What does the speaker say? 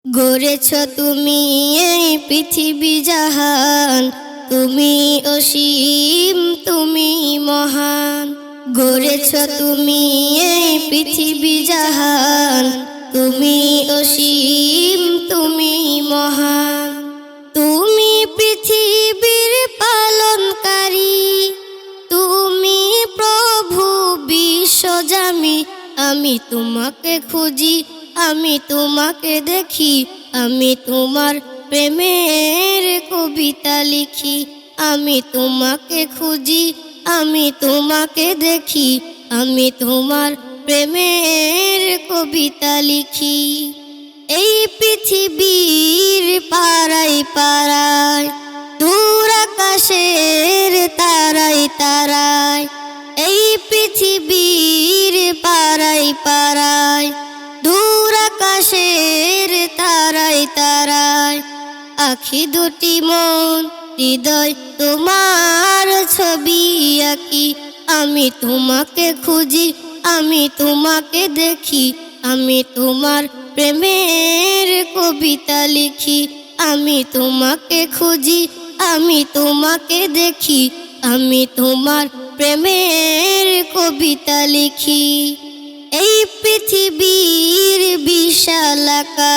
গড়েছ তুমি এই পৃথিবী জাহান, তুমি অসীম তুমি মহান। গড়েছ তুমি এই পৃথিবী জাহান, তুমি অসীম তুমি মহান। তুমি পৃথিবীর পালনকারী, তুমি প্রভু বিশ্বজামি। আমি তোমাকে খুঁজি, আমি তোমাকে দেখি, আমি তোমার প্রেমের কবিতা লিখি। আমি তোমাকে খুঁজি, আমি তোমাকে দেখি, আমি তোমার প্রেমের কবিতা লিখি। এই পৃথিবীর পাড়ায় পাড়ায়, দূর আকাশের তারায় তারায়, এই পৃথিবীর পাড়ায় পাড়ায়, দূর আকাশের তারায় তারায়, আখি দুটি মন হৃদয় তোমার ছবি আঁকি। আমি তোমাকে খুঁজি, আমি তোমাকে দেখি, আমি তোমার প্রেমের কবিতা লিখি। আমি তোমাকে খুঁজি, আমি তোমাকে দেখি, আমি তোমার প্রেমের কবিতা লিখি। এই পৃথিবীর বিশাল আকাশ